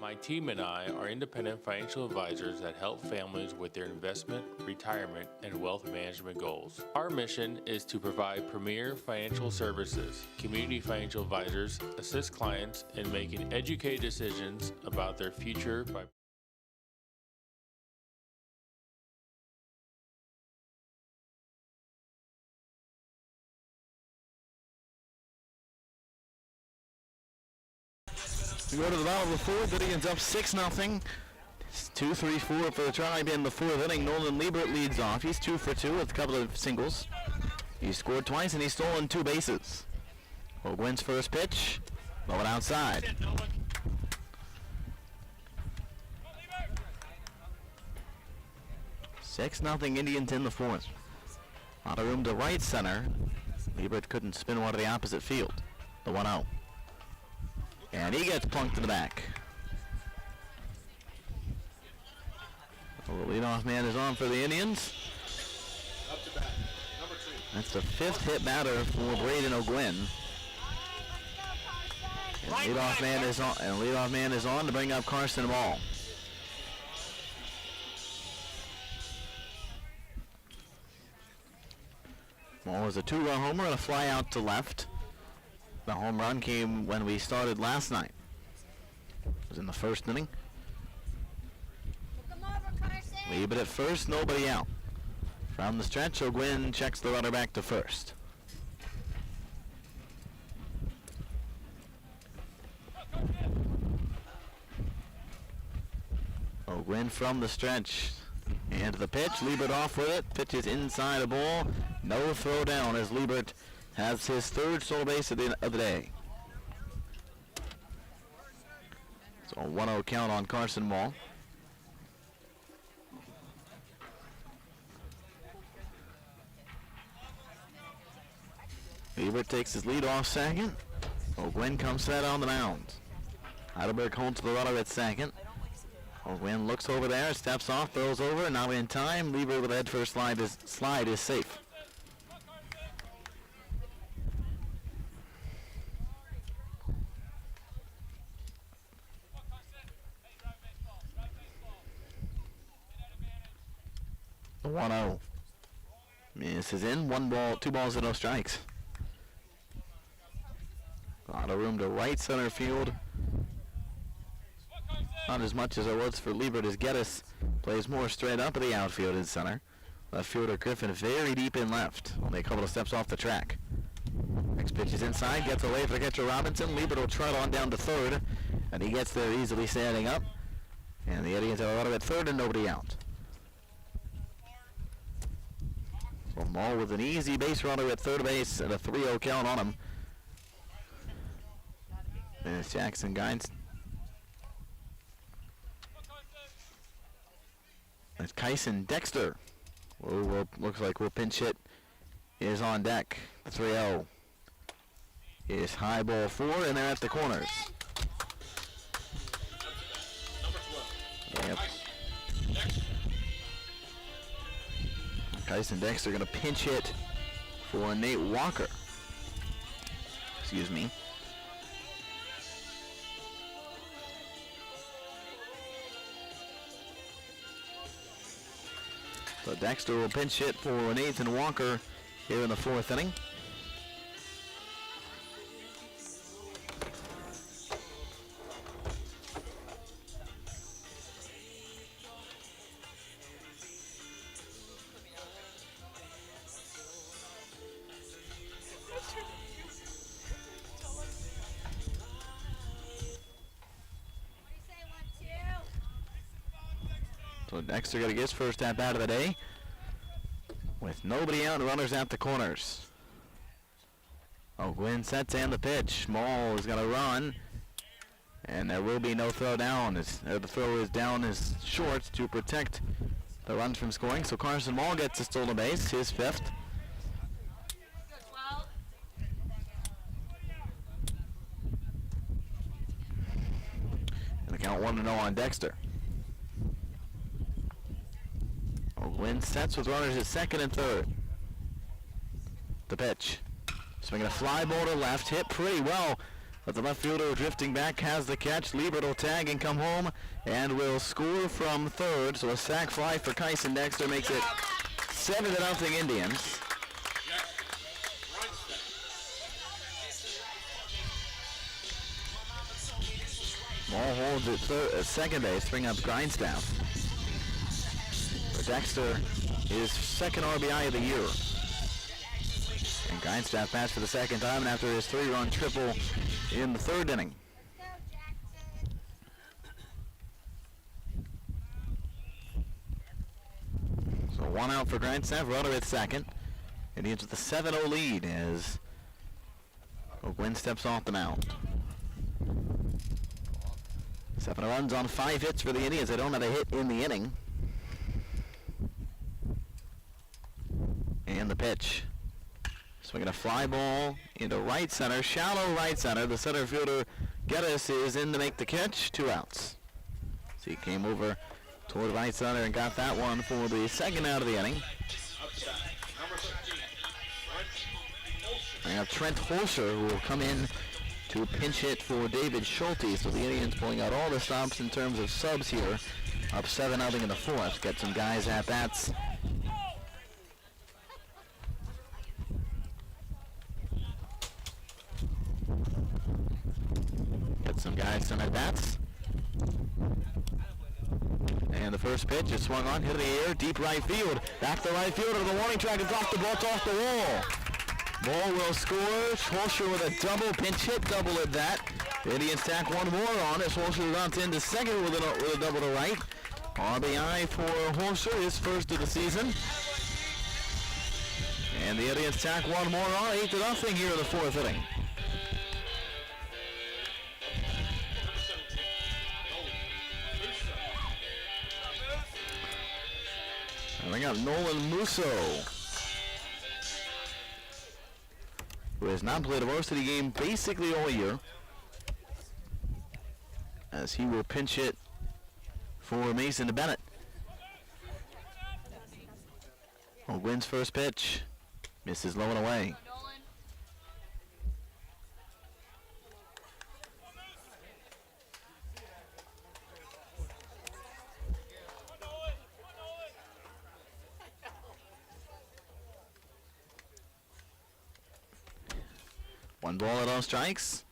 My team and I are independent financial advisors that help families with their investment, retirement, and wealth management goals. Our mission is to provide premier financial services. Community financial advisors assist clients in making educated decisions about their future by We go to the bottom of the fourth. Indians up 6-0. It's 2-3-4 for the Tribe in the fourth inning. Nolan Liebert leads off. He's 2 for 2 with a couple of singles. He scored twice and he's stolen 2 bases. Ogwen's first pitch, low and outside. Six nothing Indians in the fourth. A lot of room to right center. Liebert couldn't spin one to the opposite field. The 1-0. And he gets plunked to the back. Well, the leadoff man is on for the Indians. Up to bat, number 2. That's the 5th hit batter for Braden O'Gwen. And leadoff man is on to bring up Carson Ball. Ball was a 2-run homer and a fly out to left. The home run came when we started last night. It was in the first inning. Leave it at first, nobody out. From the stretch, O'Gwen checks the runner back to first. O'Gwen from the stretch. And the pitch, Liebert off with it. Pitch is inside a ball. No throw down as Liebert has his 3rd solo base of the day. So a 1-0 count on Carson Ball. Liebert takes his lead off second. O'Gwen comes set on the mound. Heidelberg holds the runner at second. O'Gwen looks over there, steps off, throws over, and now in time. Liebert with a head first slide is safe. The 1-0. Misses in. 1 ball, 2 balls and no strikes. A lot of room to right center field. Not as much as there was for Liebert as Geddes plays more straight up of the outfield in center. Left fielder Griffin very deep in left. Only a couple of steps off the track. Next pitch is inside. Gets away for catcher Robinson. Liebert will trot on down to third. And he gets there easily standing up. And the Indians have a runner at third and nobody out. So Maul with an easy base runner at third base and a 3-0 count on him. There's Jackson Gines. That's Kyson Dexter. Looks like we'll pinch hit is on deck. The 3-0 is high ball 4 and they're at the corners. Yep. Kyson Dexter going to pinch hit for Nate Walker. Excuse me. So Dexter will pinch hit for Nathan Walker here in the 4th inning. So Dexter got to get his first at bat of the day. With nobody out and runners at the corners. Gwynn sets and the pitch. Small is going to run. And there will be no throw down. The throw is down as short to protect the runs from scoring. So Carson Mall gets a stolen base, his fifth. And the count 1-0 on Dexter. Gwynn sets with runners at second and third. The pitch. Swinging a fly ball to left, hit pretty well. But the left fielder drifting back has the catch. Liebert will tag and come home and will score from third. So a sac fly for Kyson Dexter makes it 7-0 Indians. Ball holds at second base, bring up Grindstaff. For Dexter, his second RBI of the year. And Grindstaff passed for the second time and after his 3-run triple in the third inning. So one out for Grindstaff, runner at second. Indians with a 7-0 lead as Gwynn steps off the mound. 7 runs on 5 hits for the Indians. They don't have a hit in the inning. And the pitch. Swinging a fly ball into right center, shallow right center. The center fielder, Geddes, is in to make the catch. 2 outs. So he came over toward right center and got that one for the second out of the inning. We have Trent Holscher who will come in to pinch hit for David Schulte. So the Indians pulling out all the stops in terms of subs here. Up 7-0 in the fourth. Get some guys at bats. Get some guys some at bats. And the first pitch is swung on, hit in the air, deep right field. Back to right field to the warning track and off the ball, off the wall. Ball will score. Holscher with a double pinch hit, double at that. The Indians tack one more on as Holscher runs into second with a double to right. RBI for Holscher, his first of the season. And the Indians tack one more on, 8-0 here in the fourth inning. And we got Nolan Musso, who has not played a varsity game basically all year, as he will pinch hit for Mason Bennett. Wynn's first pitch misses low and away. One ball at all strikes.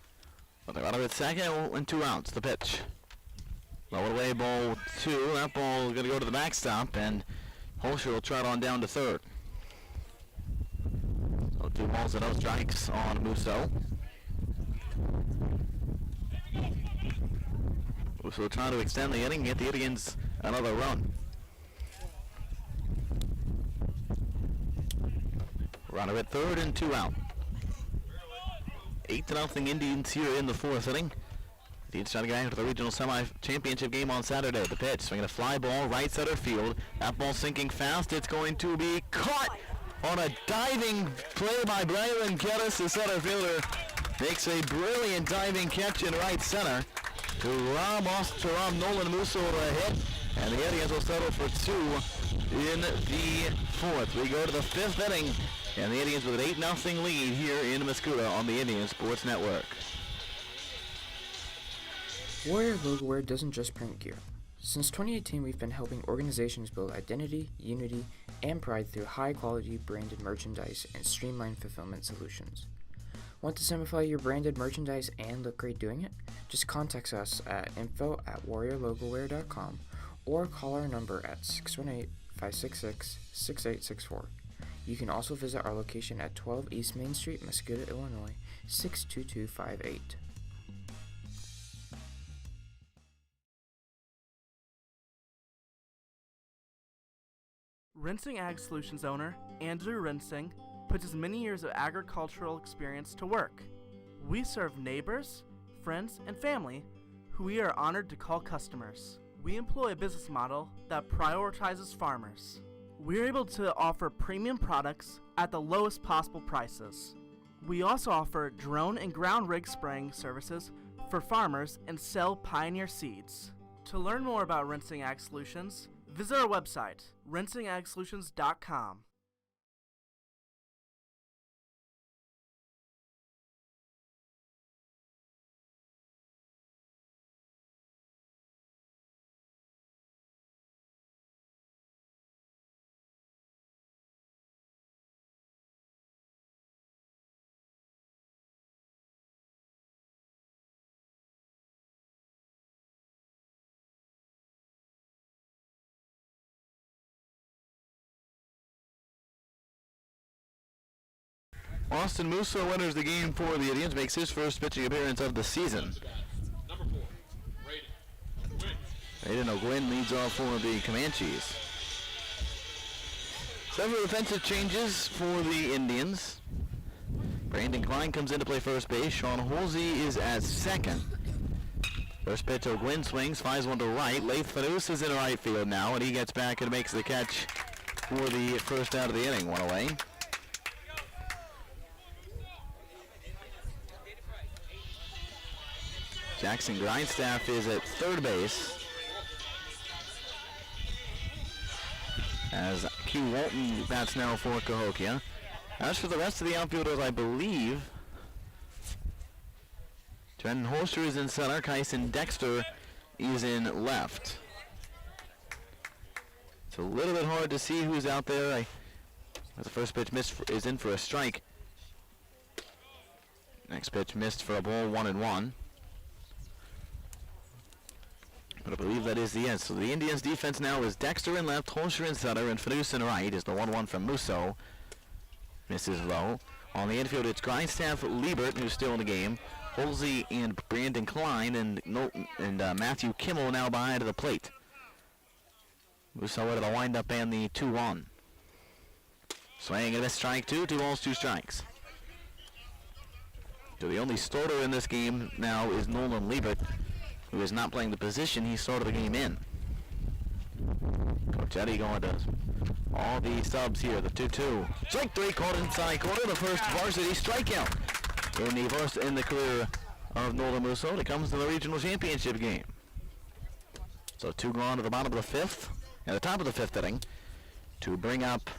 But they got him at second and 2 outs. The pitch. Low and away, ball 2. That ball is going to go to the backstop, and Holscher will trot on down to third. So 2 balls at all strikes on Musso. Musso trying to extend the inning, get the Indians another run. Runner at third and 2 out. 8-0 Indians here in the fourth inning. Indians trying to get into the regional semi-championship game on Saturday. The pitch, swinging a fly ball, right center field. That ball sinking fast. It's going to be caught on a diving play by Braylon Geddes. The center fielder makes a brilliant diving catch in right center to rob Nolan Musso of a hit. And the Indians will settle for 2 in the fourth. We go to the fifth inning. And the Indians with an 8-0 lead here in Mascoutah on the Indian Sports Network. Warrior Logowear doesn't just print gear. Since 2018, we've been helping organizations build identity, unity, and pride through high-quality branded merchandise and streamlined fulfillment solutions. Want to simplify your branded merchandise and look great doing it? Just contact us at info@warriorlogowear.com or call our number at 618-566-6864. You can also visit our location at 12 East Main Street, Mascoutah, Illinois, 62258. Rinsing Ag Solutions owner Andrew Rinsing puts his many years of agricultural experience to work. We serve neighbors, friends, and family who we are honored to call customers. We employ a business model that prioritizes farmers. We're able to offer premium products at the lowest possible prices. We also offer drone and ground rig spraying services for farmers and sell Pioneer seeds. To learn more about Rinsing Ag Solutions, visit our website, rinsingagsolutions.com. Austin Musso enters the game for the Indians, makes his first pitching appearance of the season. Number 4, Raiden O'Gwynn leads off for the Comanches. Several defensive changes for the Indians. Brandon Klein comes in to play first base. Sean Holsey is at second. First pitch, O'Gwynn swings, flies one to right. Laith Fanous is in right field now, and he gets back and makes the catch for the first out of the inning. One away. Jackson Grindstaff is at third base. As Q Walton bats now for Cahokia. As for the rest of the outfielders, I believe Trenton Holster is in center. Kyson Dexter is in left. It's a little bit hard to see who's out there. The first pitch is in for a strike. Next pitch missed for a ball, 1-1. But I believe that is the end. So the Indians' defense now is Dexter in left, Holscher in center, and Fanous in right is the 1-1 from Musso. Misses low. On the infield, it's Grindstaff, Liebert, who's still in the game. Holsey and Brandon Klein and Matthew Kimmel now behind the plate. Musso with the windup and the 2-1. Swing and a strike two, 2 balls, 2 strikes. So the only starter in this game now is Nolan Liebert, who is not playing the position he started the game in. Coach Eddie going to all the subs here. The 2-2. Strike 3 caught inside corner. The first varsity strikeout in the career of Nolan Musso. It comes to the regional championship game. So 2 gone to the bottom of the 5th, at the top of the 5th inning, to bring up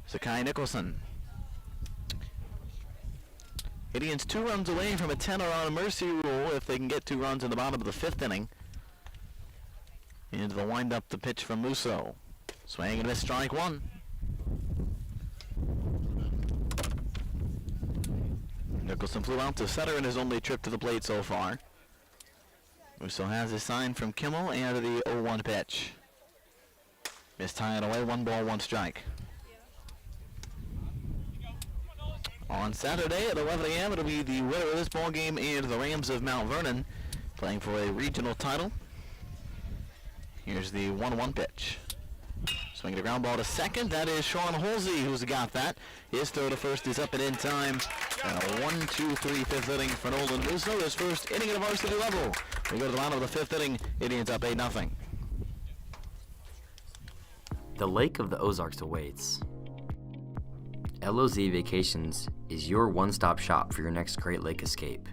Zakai Nicholson. Indians 2 runs away from a 10 on a mercy rule if they can get 2 runs in the bottom of the 5th inning. Into the windup, the pitch from Musso. Swing and a miss, strike 1. Nicholson flew out to center in his only trip to the plate so far. Musso has a sign from Kimmel and the 0-1 pitch. Missed tying away, 1 ball, 1 strike. On Saturday at 11 a.m., it'll be the winner of this ball game and the Rams of Mount Vernon playing for a regional title. Here's the 1-1 pitch. Swinging the ground ball to second. That is Sean Holsey who's got that. His throw to first is up and in time. And a 1-2-3 5th inning for Nolan Musso. His first inning at a varsity level. We go to the bottom of the 5th inning. Indians up 8-0. The Lake of the Ozarks awaits. LOZ Vacations is your one-stop shop for your next Great Lake escape.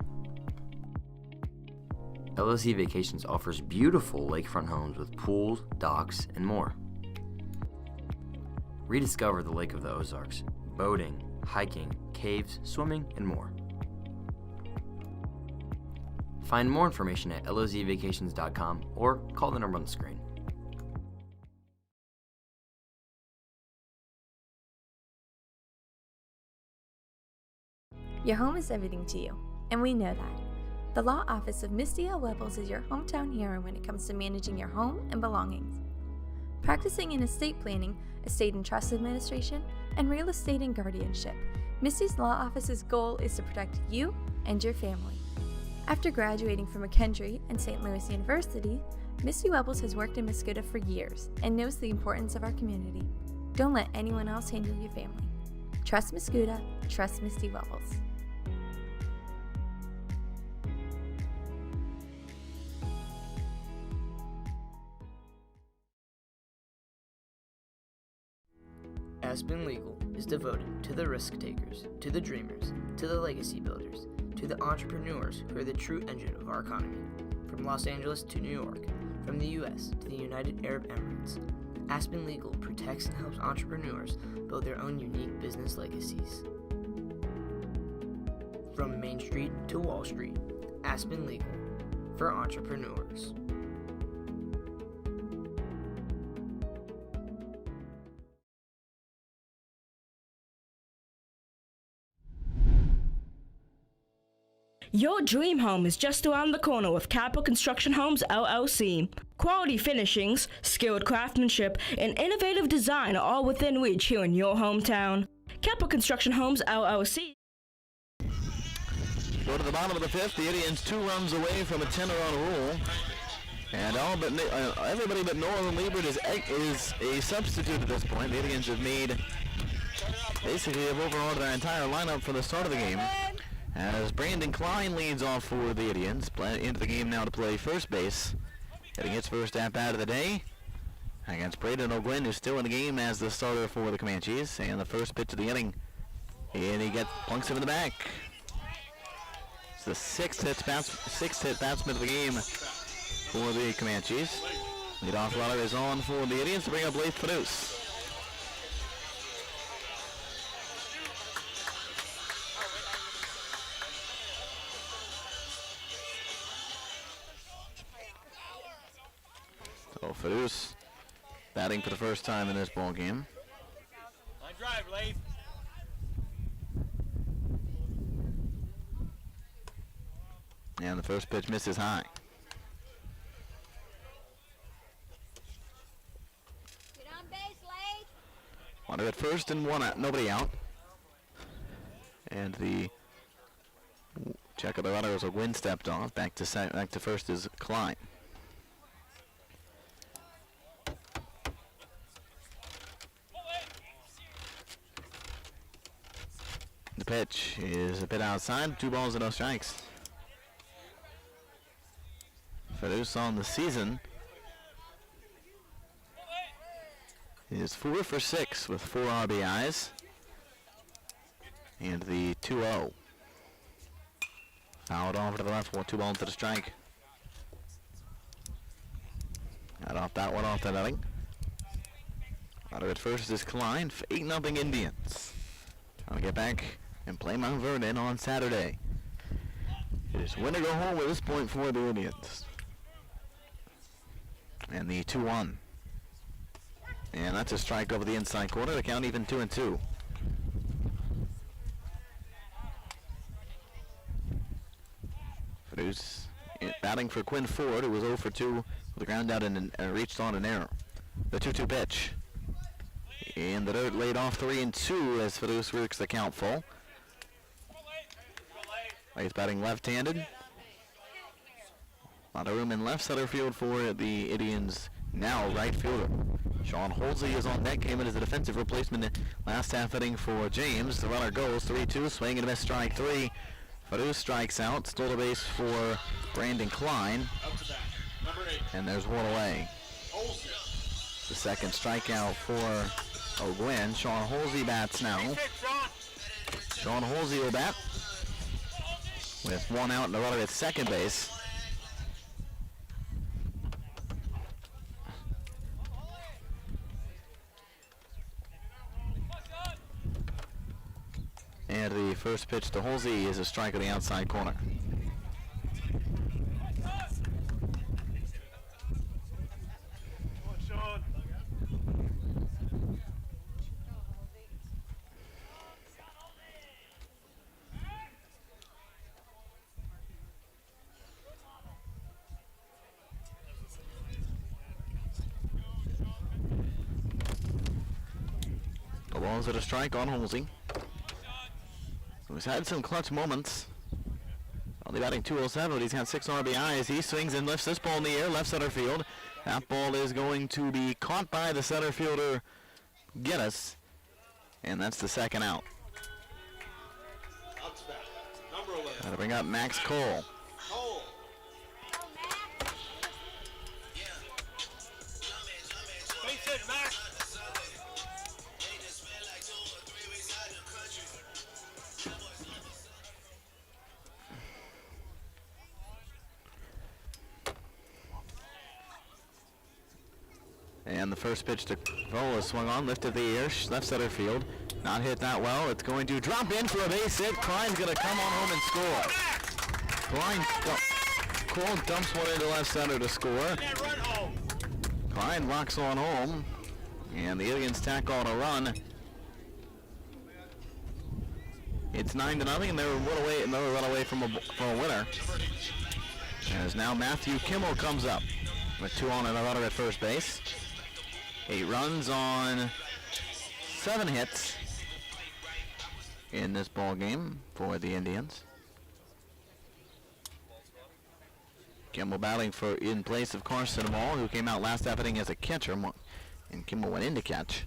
LOZ Vacations offers beautiful lakefront homes with pools, docks, and more. Rediscover the Lake of the Ozarks, boating, hiking, caves, swimming, and more. Find more information at lozvacations.com or call the number on the screen. Your home is everything to you, and we know that. The Law Office of Misty L. Webbles is your hometown hero when it comes to managing your home and belongings. Practicing in estate planning, estate and trust administration, and real estate and guardianship, Misty's Law Office's goal is to protect you and your family. After graduating from McKendree and St. Louis University, Misty Webbles has worked in Mascoutah for years and knows the importance of our community. Don't let anyone else handle your family. Trust Mascoutah, trust Misty Webbles. Aspen Legal is devoted to the risk takers, to the dreamers, to the legacy builders, to the entrepreneurs who are the true engine of our economy. From Los Angeles to New York, from the U.S. to the United Arab Emirates, Aspen Legal protects and helps entrepreneurs build their own unique business legacies. From Main Street to Wall Street, Aspen Legal for entrepreneurs. Your dream home is just around the corner with Capital Construction Homes LLC. Quality finishings, skilled craftsmanship, and innovative design are all within reach here in your hometown. Capital Construction Homes LLC. Go to the bottom of the fifth. The Indians 2 runs away from a 10-run rule. And everybody but Northern Liebert is a substitute at this point. The Indians have overhauled their entire lineup for the start of the game. As Brandon Klein leads off for the Indians, into the game now to play first base, getting his first at-bat of the day against Braden O'Gwen, who's still in the game as the starter for the Comanches. And the first pitch of the inning, and he plunks him in the back. It's the sixth hit batsman of the game for the Comanches. Leadoff runner is on for the Indians to bring up Leif Fadus. So Fadus batting for the first time in this ball game. Line drive, Leif. And the first pitch misses high. Get on base, Leif. Runner at first and one out, nobody out. And the check of the runner as O'Gwen stepped off. Back to first is Klein. The pitch is a bit outside. 2 balls and no strikes. Fadus on the season is 4 for 6 with 4 RBIs. And the 2-0. Fouled off to the left, 2 balls to the strike. Got off that one off that inning. Runner at first is Klein, 8-0 Indians. Trying to get back and play Mount Vernon on Saturday. It is win or go home at this point for the Indians. And the 2-1. And that's a strike over the inside corner. The count even 2-2. Fadus batting for Quinn Ford, who was 0 for 2 with the ground out and reached on an error. The 2-2 pitch. And the dirt laid off 3-2 as Fadus works the count full. He's batting left-handed. A lot of room in left center field for the Indians now right fielder. Sean Holsey is on deck, came in as a defensive replacement last half inning for James. The runner goes 3-2, swing and a miss, strike 3. Fadus strikes out, stole the base for Brandon Klein. And there's one away. The second strikeout for O'Gwen. Sean Holsey bats now. Sean Holsey will bat with 1 out and the runner at second base. And the first pitch to Holsey is a strike on the outside corner. The ball's at a strike on Holsey. He's had some clutch moments Only batting 207, but he's got 6 RBIs. He swings and lifts this ball in the air, left center field. That ball is going to be caught by the center fielder, Geddes, and that's the second out. Number 11. Got to bring up Max Cole. Cole. Base hit, Max. And the first pitch to Cole is swung on, lifted the air, left center field. Not hit that well. It's going to drop in for a base hit. Klein's going to come on home and score. Cole dumps one into left center to score. Klein rocks on home, and the Indians tack on a run. It's 9-0, and they're another run away from a winner. As now Matthew Kimmel comes up with 2 on and a runner at first base. 8 runs on 7 hits in this ball game for the Indians. Kimmel batting in place of Carson Wall, who came out last half inning as a catcher, and Kimmel went in to catch.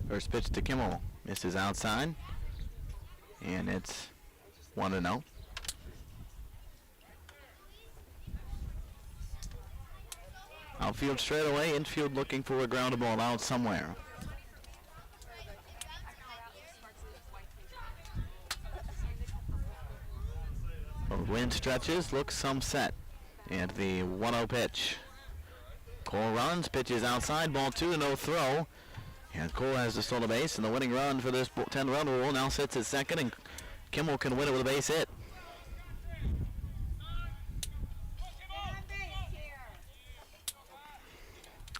First pitch to Kimmel misses outside, and it's 1-0. Outfield straight away, infield looking for a ground ball out somewhere. Wind stretches, looks some set. And the 1-0 pitch. Cole runs, pitches outside, ball 2, no throw. And Cole has the stolen base, and the winning run for this 10-run rule now sits at second, and Kimmel can win it with a base hit.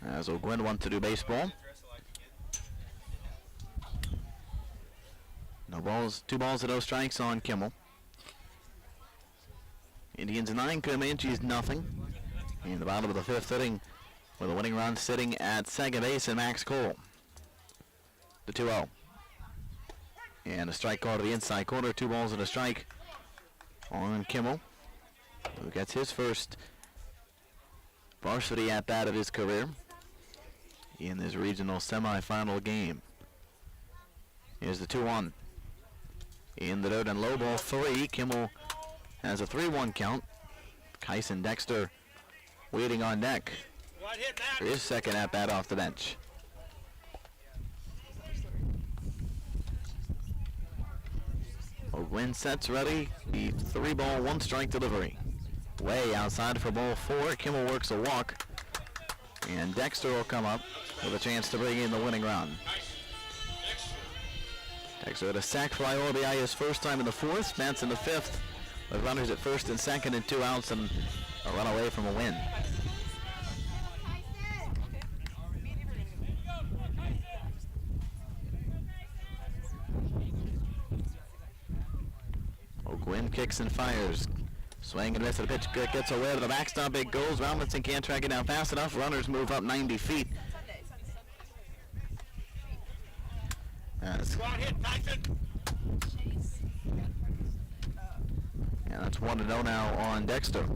As O'Gwen wants to do baseball. No balls, 2 balls and no strikes on Kimmel. Indians 9, Comanches nothing. In the bottom of the 5th inning, with a winning run sitting at second base and Max Cole. The 2-0. And a strike call to the inside corner. 2 balls and a strike on Kimmel, who gets his first varsity at bat of his career in this regional semifinal game. Here's the 2-1. In the dirt and low, ball 3. Kimmel has a 3-1 count. Kyson Dexter waiting on deck for his second at bat off the bench. O'Gwen sets ready. The 3-ball, 1-strike delivery. Way outside for ball 4. Kimmel works a walk. And Dexter will come up with a chance to bring in the winning run. Dexter had a sac fly RBI his first time in the 4th. Bats in the 5th with runners at first and second and 2 outs and a run away from a win. O'Gwen kicks and fires. Swing and miss, the pitch gets away to the backstop. It goes. Robinson can't track it down fast enough. Runners move up 90 feet. Yeah, that's 1-0 now on Dexter.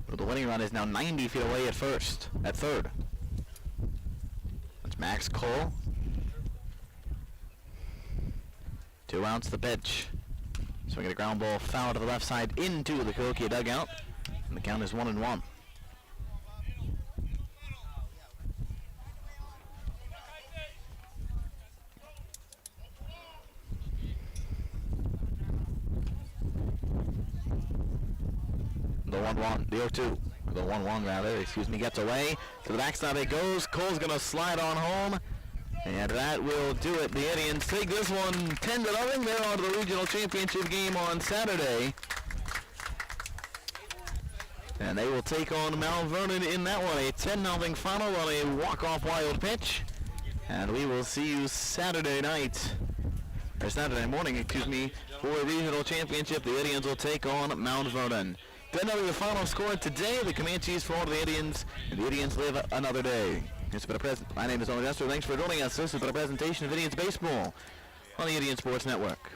The winning run is now 90 feet away at third. That's Max Cole. 2 outs, the pitch. Swinging a ground ball foul to the left side into the Cahokia dugout. And the count is 1-1. The 1-1, the 0-2, the 1-1 rather, excuse me, gets away. To the backstop it goes. Cole's going to slide on home. And that will do it. The Indians take this one 10-0. They're on to the regional championship game on Saturday. And they will take on Mount Vernon in that one. A 10-0 final on a walk-off wild pitch. And we will see you Saturday morning, for a regional championship. The Indians will take on Mount Vernon. Then the final score today, the Comanches fall to the Indians, and the Indians live another day. My name is Owen Esther. Thanks for joining us. This has been a presentation of Indians Baseball on the Indian Sports Network.